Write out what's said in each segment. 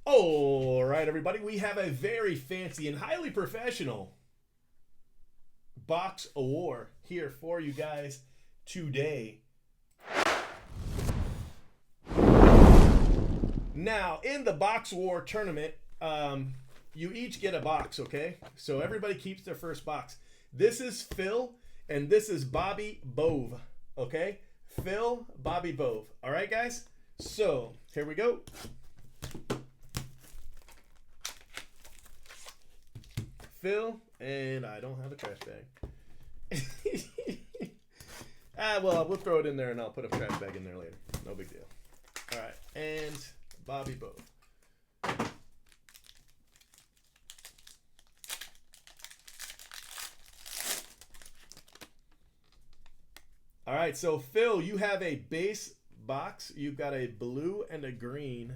All right, everybody, we have a very fancy and highly professional box of war here for you guys today. Now, in the box war tournament, you each get a box, okay? So everybody keeps their first box. This is Phil, and this is Bobby Bove, okay? Phil, Bobby Bove. All right, guys? So, here we go. Phil, and I don't have a trash bag. Well, we'll throw it in there and I'll put a trash bag in there later. No big deal. All right, and Bobby Bove. All right, so Phil, you have a base box. You've got a blue and a green.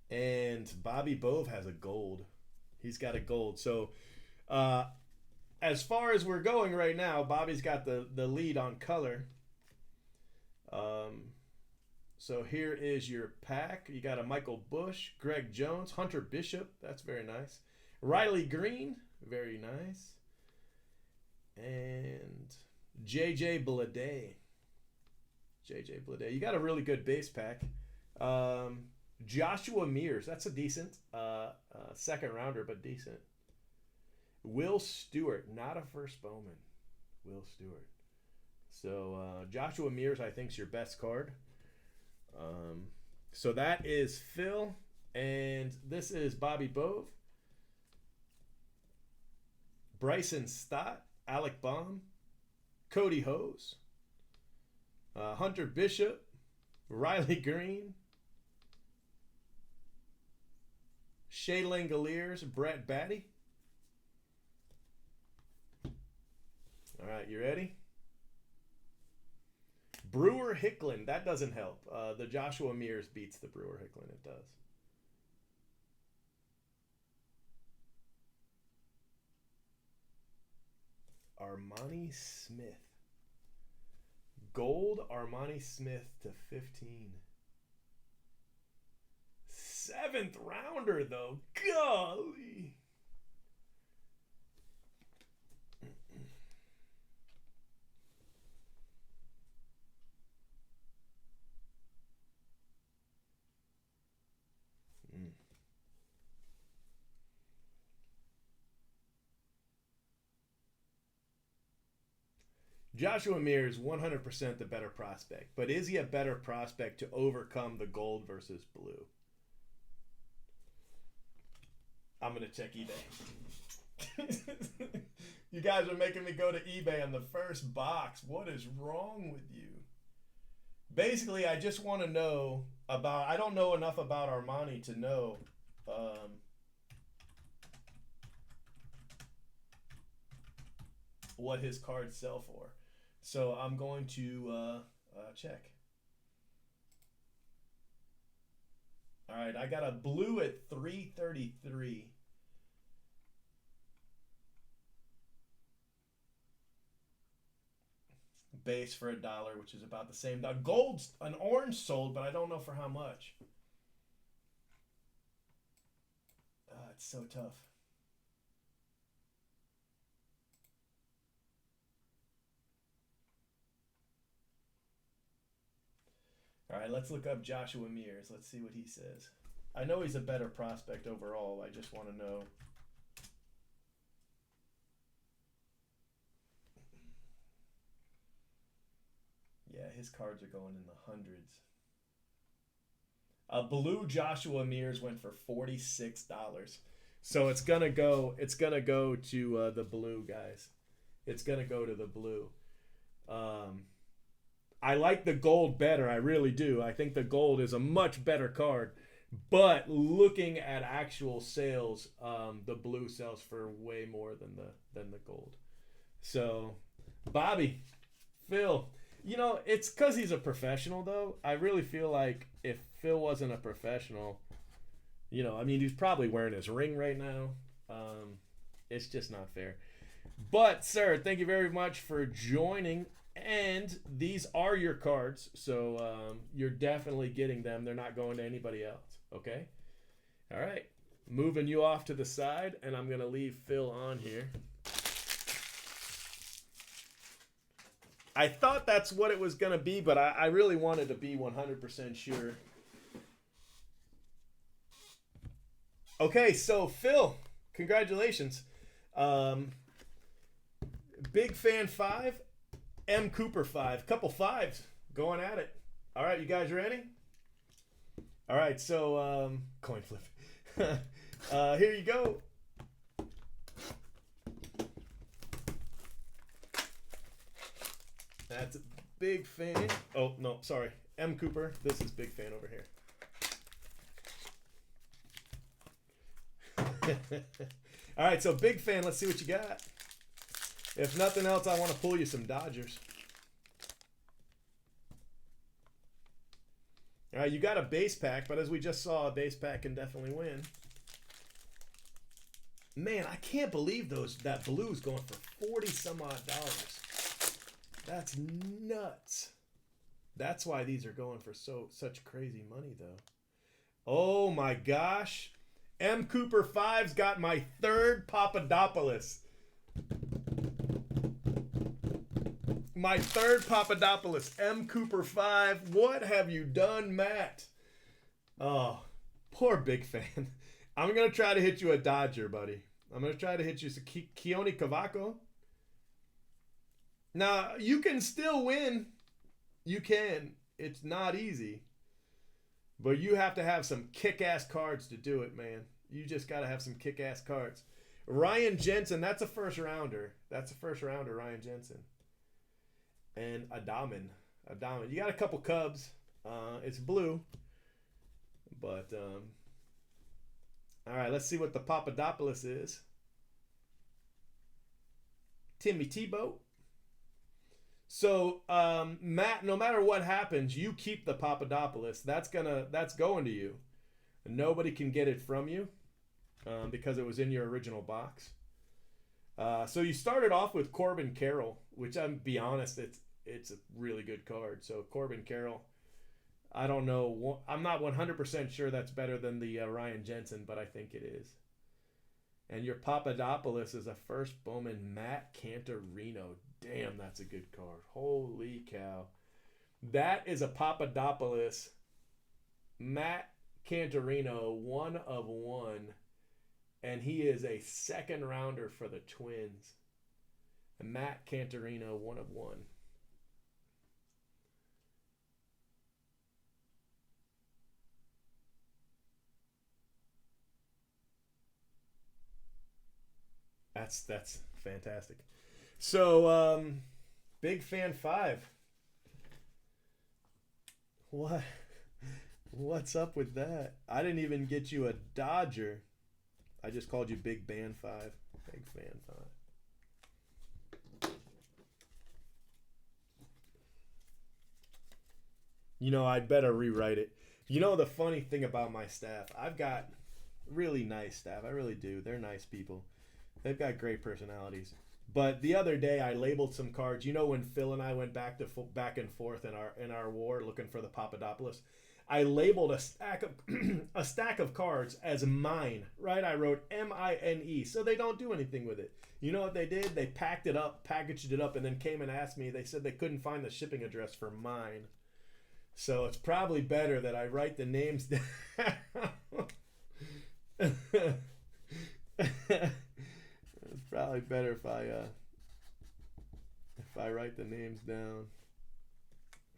And Bobby Bove has a gold. He's got a gold. So, as far as we're going right now, Bobby's got the lead on color. So here is your pack. You got a Michael Bush, Greg Jones, Hunter Bishop. That's very nice. Riley Green. Very nice. And JJ Bleday. JJ Bleday. You got a really good base pack. Joshua Mears. That's a decent second rounder, but decent. Will Stewart. Not a first Bowman. Will Stewart. So Joshua Mears, I think, is your best card. So that is Phil, and this is Bobby Bove, Bryson Stott, Alec Baum, Cody Hose, Hunter Bishop, Riley Green, Shea Langoliers, Brett Batty. All right, you ready? Brewer Hicklin. That doesn't help. The Joshua Mears beats the Brewer Hicklin. It does. Armani Smith. Gold Armani Smith to 15. Seventh rounder, though. Golly. Joshua Mears 100% the better prospect, but is he a better prospect to overcome the gold versus blue? I'm going to check eBay. You guys are making me go to eBay on the first box. What is wrong with you? Basically, I just want to know about, I don't know enough about Armani to know what his cards sell for. So I'm going to check. All right, I got a blue at $333. Base for $1, which is about the same. Now, gold's an orange sold, but I don't know for how much. It's so tough. All right, let's look up Joshua Mears. Let's see what he says. I know he's a better prospect overall. I just want to know. Yeah, his cards are going in the hundreds. A blue Joshua Mears went for $46. So it's gonna go to the blue, guys. It's gonna go to the blue. I like the gold better. I really do. I think the gold is a much better card. But looking at actual sales, the blue sells for way more than the gold. So, Bobby, Phil, it's because he's a professional, though. I really feel like if Phil wasn't a professional, he's probably wearing his ring right now. It's just not fair. But, sir, thank you very much for joining. And these are your cards, so you're definitely getting them. They're not going to anybody else, okay? All right. Moving you off to the side, and I'm going to leave Phil on here. I thought that's what it was going to be, but I really wanted to be 100% sure. Okay, so Phil, congratulations. Big Fan 5, M. Cooper 5. Couple fives going at it. All right, you guys ready? All right, so coin flip. Here you go. That's Big Fan. Oh, no, sorry. M. Cooper. This is Big Fan over here. All right, so Big Fan, let's see what you got. If nothing else, I want to pull you some Dodgers. All right, you got a base pack, but as we just saw, a base pack can definitely win. Man, I can't believe that blue's going for 40 some odd dollars. That's nuts. That's why these are going for such crazy money, though. Oh my gosh. M. Cooper 5's got my third Papadopoulos. My third Papadopoulos. M. Cooper 5. What have you done, Matt? Oh, poor Big Fan. I'm going to try to hit you a Dodger, buddy. I'm going to try to hit you some Keone Cavaco. Now, you can still win. You can. It's not easy. But you have to have some kick-ass cards to do it, man. You just got to have some kick-ass cards. Ryan Jensen, that's a first-rounder. That's a first-rounder, Ryan Jensen. And Adaman. You got a couple Cubs. It's blue. But, all right, let's see what the Papadopoulos is. Timmy Tebow. So, Matt, no matter what happens, you keep the Papadopoulos. That's going to you. Nobody can get it from you because it was in your original box. So you started off with Corbin Carroll, which I'm be honest, it's a really good card. So Corbin Carroll, I don't know. I'm not 100% sure that's better than the Ryan Jensen, but I think it is. And your Papadopoulos is a first Bowman Matt Cantorino. Damn, that's a good card. Holy cow. That is a Papadopoulos Matt Cantorino, 1 of 1. And he is a second rounder for the Twins. Matt Cantorino, 1 of 1. That's fantastic. So, Big Fan 5. What's up with that? I didn't even get you a Dodger. I just called you Big Fan 5. Big Fan 5. You know, I'd better rewrite it. You know the funny thing about my staff, I've got really nice staff. I really do. They're nice people. They've got great personalities. But the other day I labeled some cards. You know when Phil and I went back and forth in our war looking for the Papadopoulos, I labeled a stack of cards as mine, right? I wrote M-I-N-E, so they don't do anything with it. You know what they did? They packed it up, packaged it up, and then came and asked me. They said they couldn't find the shipping address for mine. So it's probably better that I write the names down. It's probably better if I write the names down.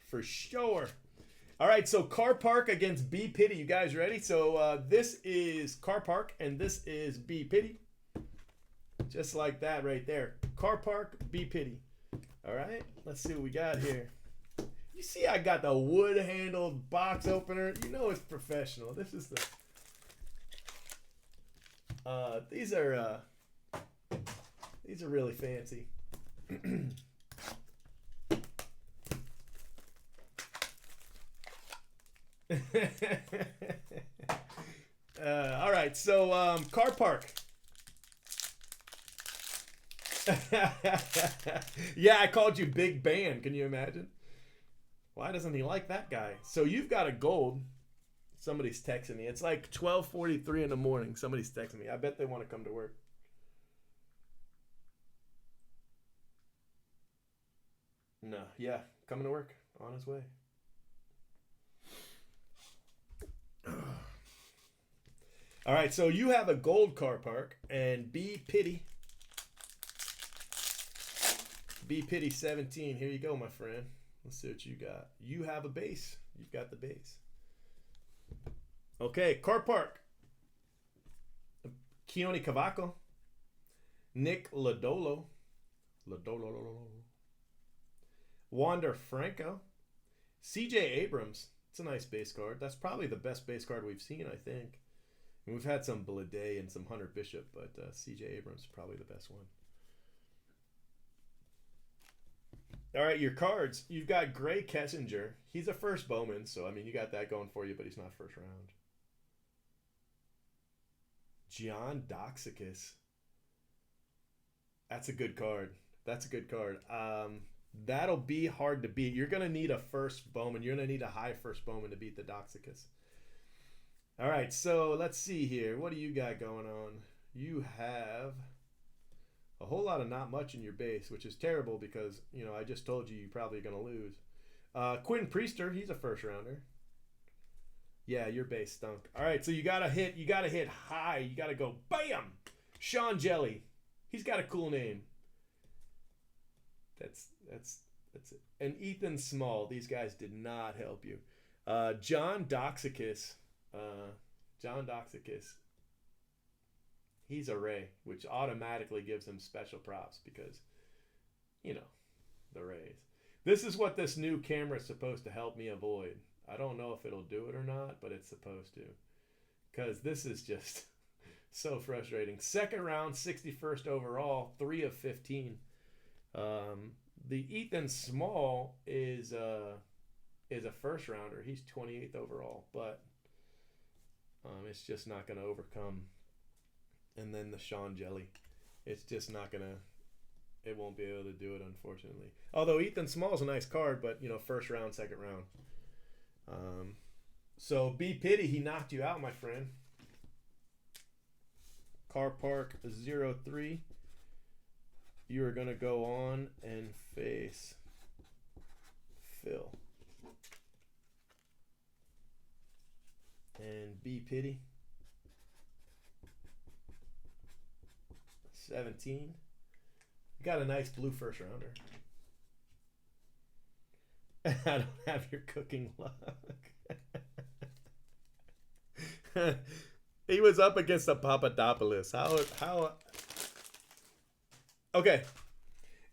For sure. All right, so Car Park against B Pity. You guys ready? So this is Car Park and this is B Pity. Just like that right there. Car Park, B Pity. All right, let's see what we got here. You see I got the wood-handled box opener. You know it's professional. This is the... These are really fancy. All right, so Car Park. Yeah, I called you Big Ban. Can you imagine? Why doesn't he like that guy? So you've got a gold. Somebody's texting me. It's like 12:43 in the morning. Somebody's texting me. I bet they want to come to work. No, yeah, coming to work. On his way. All right, so you have a gold car park, and B Pity 17. Here you go, my friend. Let's see what you got. You have a base. You've got the base. Okay, car park. Keone Cavaco, Nick Lodolo, Wander Franco, CJ Abrams. It's a nice base card. That's probably the best base card we've seen, I think. And we've had some Blade and some Hunter Bishop, but CJ Abrams is probably the best one. All right, your cards. You've got Gray Kessinger. He's a first Bowman, so, I mean, you got that going for you, but he's not first round. John Doxicus. That's a good card. That's a good card. That'll be hard to beat. You're going to need a first Bowman. You're going to need a high first Bowman to beat the Doxicus. All right, so let's see here. What do you got going on? You have a whole lot of not much in your base, which is terrible because, you know, I just told you you're probably going to lose. Quinn Priester, he's a first rounder. Yeah, your base stunk. All right, so you got to hit high. You got to go bam. Sean Jelly. He's got a cool name. That's it. And Ethan Small. These guys did not help you. John Doxicus. He's a Ray, which automatically gives him special props because, you know, the Rays. This is what this new camera is supposed to help me avoid. I don't know if it'll do it or not, but it's supposed to. Because this is just so frustrating. Second round, 61st overall, 3 of 15. The Ethan Small is a first rounder. He's 28th overall, but it's just not going to overcome. And then the Sean Jelly, it's just not going to. It won't be able to do it, unfortunately. Although Ethan Small's a nice card, but you know, first round, second round. So B Pity, he knocked you out, my friend. Car Park 03. You are going to go on and face Phil. And B Pity 17. You got a nice blue first rounder. I don't have your cooking luck. He was up against the Papadopoulos. How? Okay.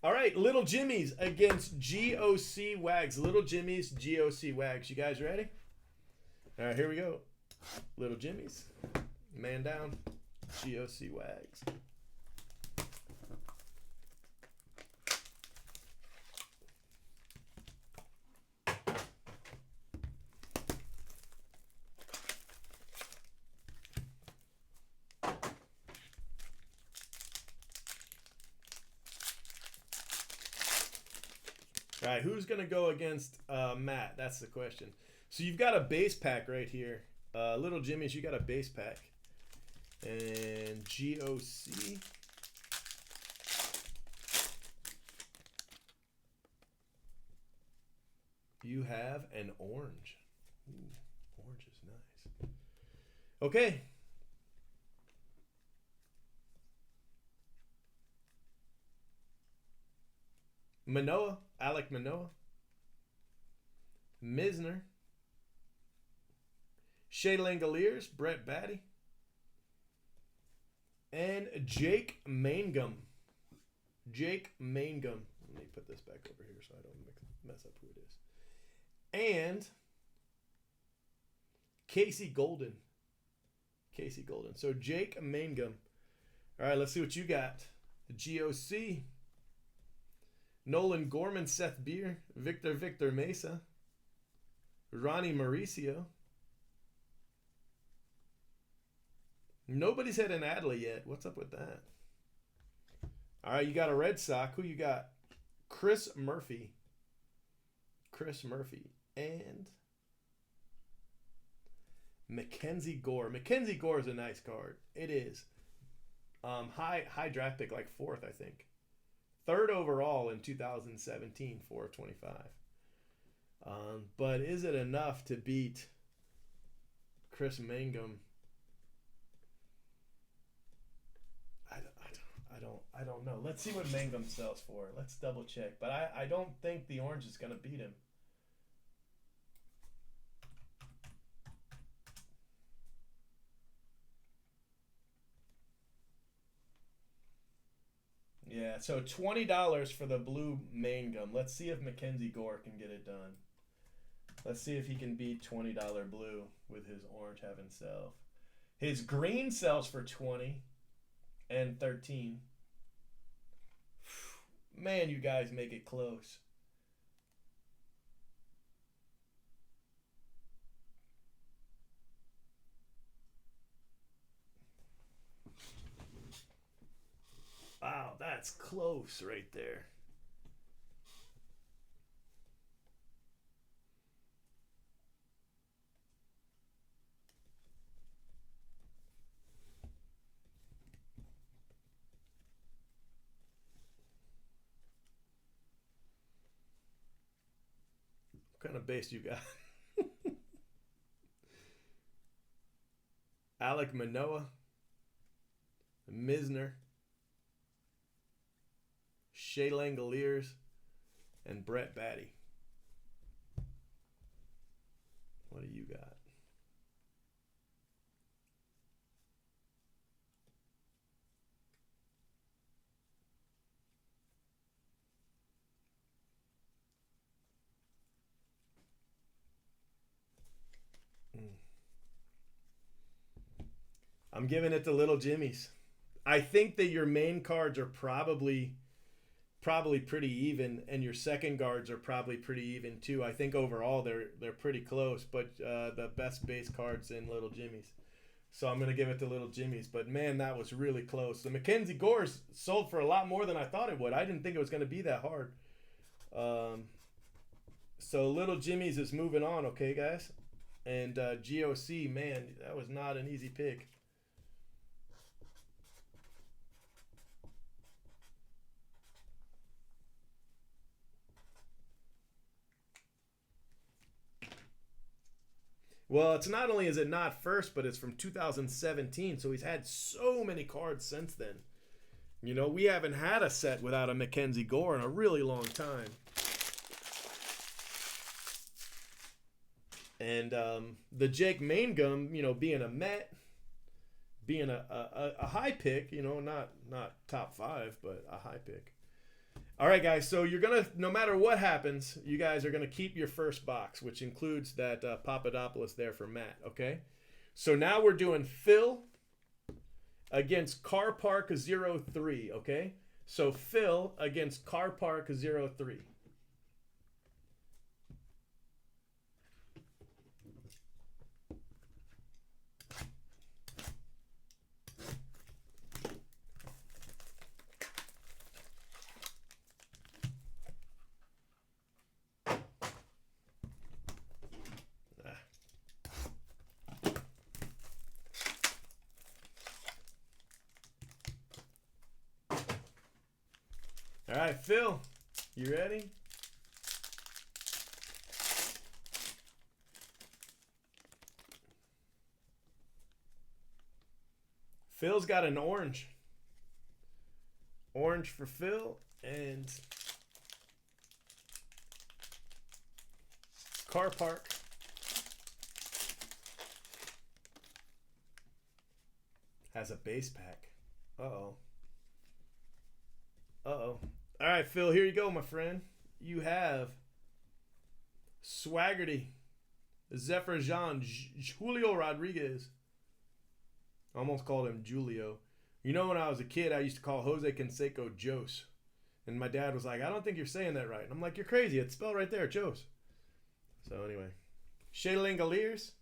All right. Little Jimmy's against GOC Wags. Little Jimmy's GOC Wags. You guys ready? All right. Here we go. Little Jimmy's. Man down. GOC Wags. All right, who's going to go against Matt? That's the question. So you've got a base pack right here. Little Jimmy's, you got a base pack. And GOC. You have an orange. Ooh, orange is nice. Okay. Manoah, Alek Manoah, Misner, Shea Langoliers, Brett Batty, and Jake Mangum. Jake Mangum. Let me put this back over here so I don't mess up who it is. And Casey Golden. Casey Golden. So Jake Mangum. All right, let's see what you got. The GOC. Nolan Gorman, Seth Beer, Victor Mesa, Ronnie Mauricio. Nobody's had an Adley yet. What's up with that? All right, you got a Red Sox. Who you got? Chris Murphy. Chris Murphy. And Mackenzie Gore. Mackenzie Gore is a nice card. It is. High draft pick, like 4th, I think. 3rd overall in 2017, 4 of 25. But is it enough to beat Chris Mangum? I don't know. Let's see what Mangum sells for. Let's double check. But I don't think the orange is going to beat him. Yeah, so $20 for the blue Mangum. Let's see if Mackenzie Gore can get it done. Let's see if he can beat $20 blue with his orange having self. His green sells for 20 and 13. Man, you guys make it close. Wow, that's close right there. What kind of base you got? Alek Manoah, Misner, Shea Langoliers, and Brett Baty. What do you got? I'm giving it to Little Jimmy's. I think that your main cards are probably pretty even, and your second guards are probably pretty even too. I think overall they're pretty close, but the best base cards in Little Jimmy's. So I'm gonna give it to Little Jimmy's. But man, that was really close. The Mackenzie Gore's sold for a lot more than I thought it would. I didn't think it was gonna be that hard. So Little Jimmy's is moving on, okay, guys. And GOC, man, that was not an easy pick. Well, it's not only is it not first, but it's from 2017, so he's had so many cards since then. You know, we haven't had a set without a Mackenzie Gore in a really long time. And the Jake Mangum, you know, being a Met, being a high pick, you know, not top 5, but a high pick. All right, guys, so you're going to, no matter what happens, you guys are going to keep your first box, which includes that Papadopoulos there for Matt, okay? So now we're doing Phil against Car Park 03, okay? So Phil against Car Park 03. All right, Phil, you ready? Phil's got an orange. Orange for Phil, and Car Park. Has a base pack. Uh-oh. Uh-oh. All right, Phil, here you go, my friend. You have Swaggerty, Zephyr Jean, Julio Rodriguez. I almost called him Julio. You know, when I was a kid, I used to call Jose Canseco Jose. And my dad was like, I don't think you're saying that right. And I'm like, you're crazy. It's spelled right there, Jose. So anyway. Shea Langoliers.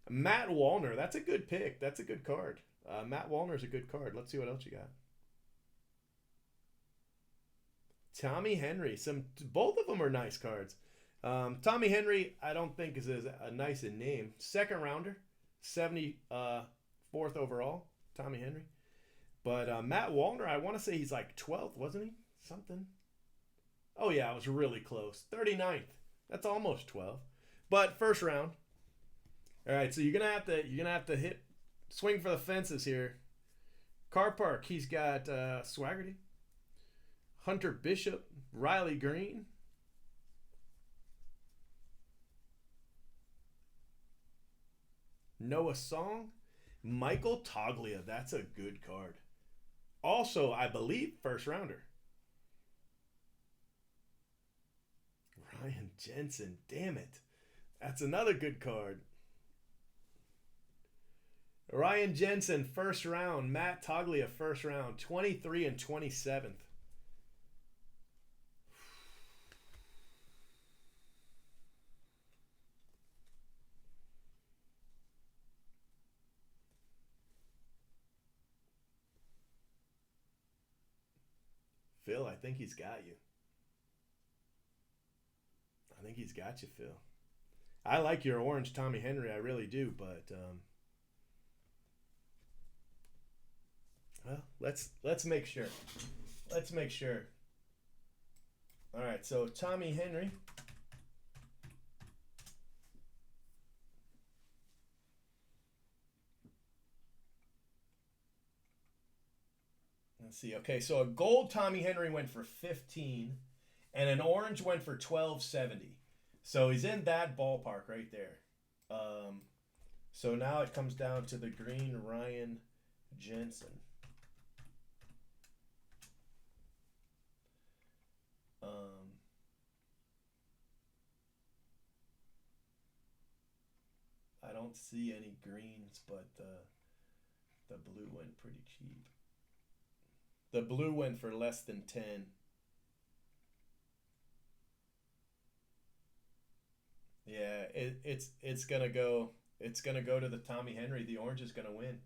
Matt Wallner. That's a good pick. That's a good card. Matt Wallner's a good card. Let's see what else you got. Tommy Henry. Both of them are nice cards. Tommy Henry, I don't think is a nice in name. Second rounder, 74th overall. Tommy Henry. But Matt Wallner, I want to say he's like 12th, wasn't he? Something. Oh yeah, I was really close. 39th. That's almost 12. But first round. All right, so you're gonna have to swing for the fences here. Car Park, he's got Swaggerty, Hunter Bishop, Riley Green, Noah Song, Michael Toglia. That's a good card. Also, I believe first rounder. Ryan Jensen, damn it. That's another good card. Ryan Jensen, first round. Matt Toglia, first round. 23 and 27th. Phil, I think he's got you. I think he's got you, Phil. I like your orange Tommy Henry, I really do, but well, let's make sure. Let's make sure. All right, so Tommy Henry. Let's see. Okay, so a gold Tommy Henry went for 15, and an orange went for 12.70. So he's in that ballpark right there. So now it comes down to the green Ryan Jensen. I don't see any greens, but the blue went pretty cheap. The blue went for less than 10. Yeah, it's gonna go. It's gonna go to the Tommy Henry. The orange is gonna win.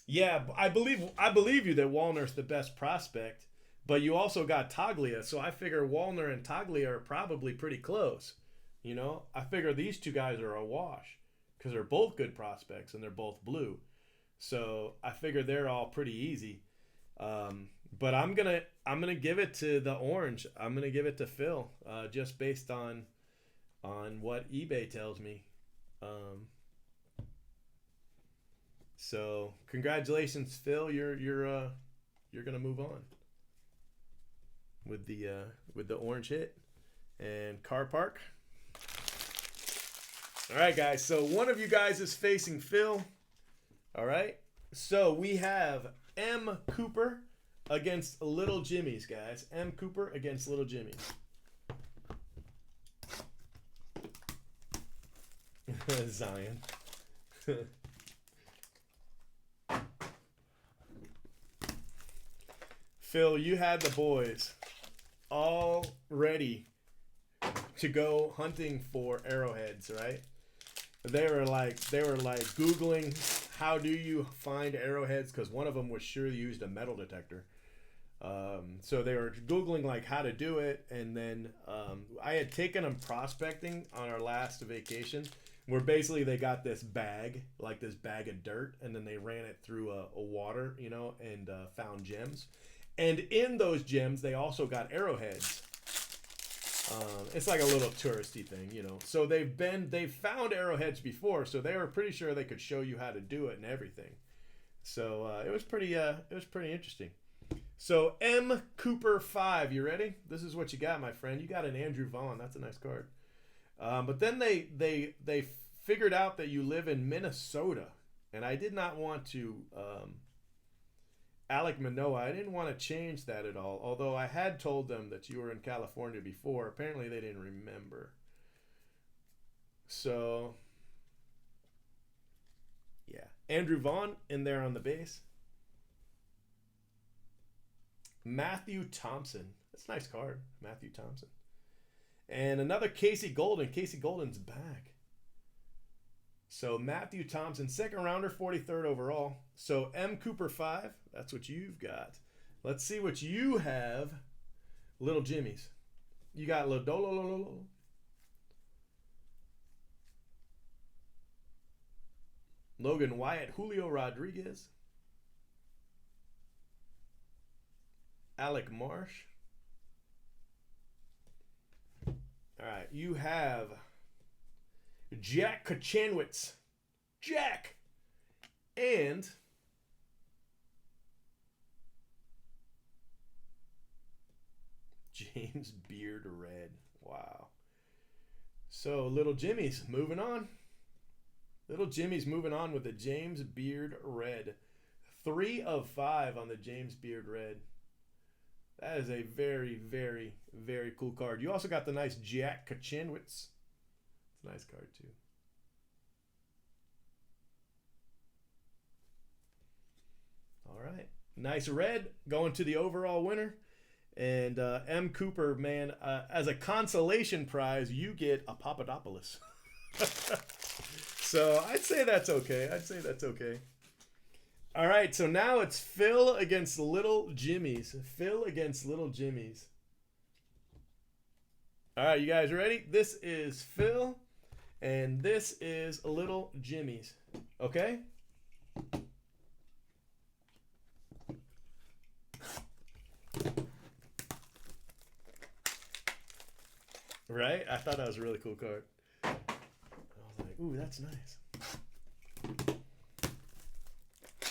Yeah, I believe you that Wallner's the best prospect, but you also got Toglia, so I figure Wallner and Toglia are probably pretty close. You know, I figure these two guys are a wash because they're both good prospects and they're both blue. So I figure they're all pretty easy. But I'm gonna give it to the orange. I'm gonna give it to Phil, just based on what eBay tells me. So congratulations, Phil. You're gonna move on with the orange hit and Car Park. All right, guys. So one of you guys is facing Phil. All right. So we have M. Cooper against Little Jimmy's, guys. M. Cooper against Little Jimmy's. Zion. Phil, you had the boys all ready to go hunting for arrowheads, right? They were like Googling how do you find arrowheads, because one of them was sure used a metal detector. So they were Googling like how to do it, and then I had taken them prospecting on our last vacation, where basically they got this bag of dirt, and then they ran it through a water, and found gems. And in those gems, they also got arrowheads. It's like a little touristy thing, So they've found arrowheads before, so they were pretty sure they could show you how to do it and everything. So it was pretty interesting. So M. Cooper 5, you ready? This is what you got, my friend. You got an Andrew Vaughn. That's a nice card. But then they figured out that you live in Minnesota, and I did not want to. Alek Manoah, I didn't want to change that at all, although I had told them that you were in California before. Apparently they didn't remember. So, yeah. Andrew Vaughn in there on the base. Matthew Thompson. That's a nice card, Matthew Thompson. And another Casey Golden. Casey Golden's back. So Matthew Thompson, second rounder, 43rd overall. So M. Cooper 5, that's what you've got. Let's see what you have. Little Jimmy's. You got Lodolo, Logan Wyatt, Julio Rodriguez, Alec Marsh. All right, you have Jack Kachanowicz. Jack. And James Beard Red. Wow. So Little Jimmy's moving on. Little Jimmy's moving on with the James Beard Red. 3 of 5 on the James Beard Red. That is a very, very, very cool card. You also got the nice Jack Kachanowicz. It's a nice card too. All right. Nice red going to the overall winner. And M. Cooper, man, as a consolation prize, you get a Papadopoulos. So I'd say that's okay. All right, so now it's Phil against Little Jimmy's. Phil against Little Jimmy's. All right, you guys ready? This is Phil, and this is Little Jimmy's. Okay? Right? I thought that was a really cool card. I was like, ooh, that's nice.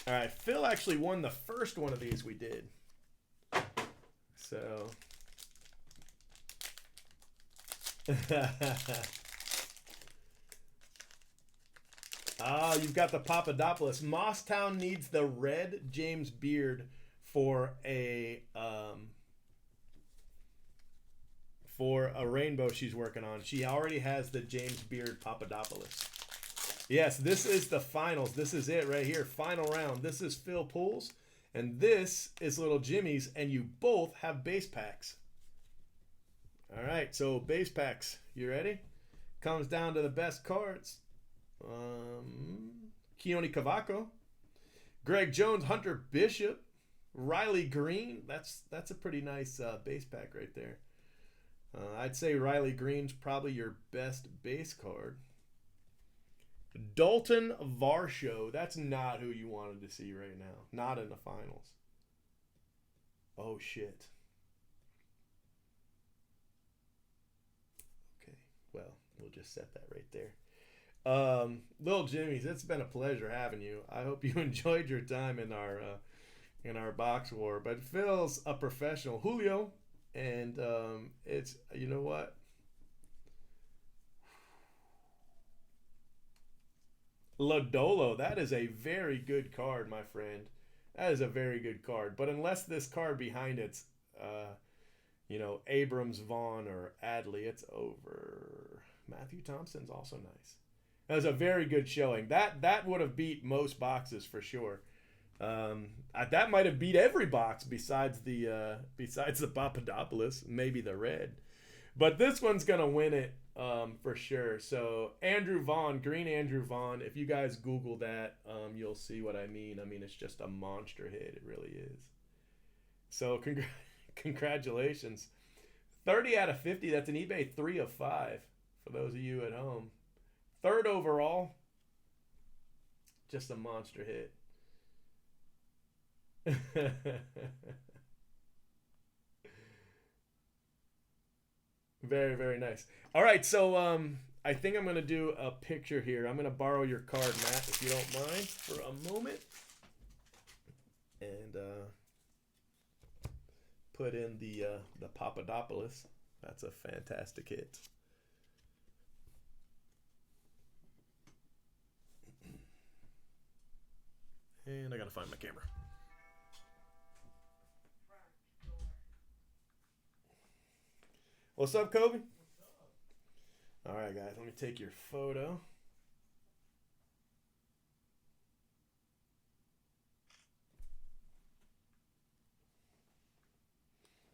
All right, Phil actually won the first one of these we did. So. You've got the Papadopoulos. Mosstown needs the red James Beard for a rainbow she's working on. She already has the James Beard Papadopoulos. Yes, this is the finals. This is it right here. Final round. This is Phil Pools, and this is Little Jimmy's, and you both have base packs. All right, so base packs. You ready? Comes down to the best cards. Keone Cavaco, Greg Jones, Hunter Bishop, Riley Green. That's a pretty nice base pack right there. I'd say Riley Green's probably your best base card. Dalton Varsho. That's not who you wanted to see right now. Not in the finals. Oh, shit. Okay, well, we'll just set that right there. Little Jimmy's, it's been a pleasure having you. I hope you enjoyed your time in our box war. But Phil's a professional. Julio, and it's, you know what? Lodolo, that is a very good card, my friend. That is a very good card. But unless this card behind it's, Abrams, Vaughn, or Adley, it's over. Matthew Thompson's also nice. That was a very good showing. That would have beat most boxes for sure. That might have beat every box besides the Papadopoulos, maybe the red. But this one's gonna win it for sure. So Andrew Vaughn, green Andrew Vaughn. If you guys Google that, you'll see what I mean. I mean, it's just a monster hit. It really is. So congratulations. 30 out of 50. That's an eBay 3 of 5 for those of you at home. 3rd overall. Just a monster hit. Very, very nice. All right, so I think I'm going to do a picture here. I'm going to borrow your card, Matt, if you don't mind, for a moment. And put in the Papadopoulos. That's a fantastic hit. And I got to find my camera. What's up, Kobe? All right, guys, let me take your photo.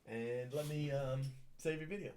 And let me save your video.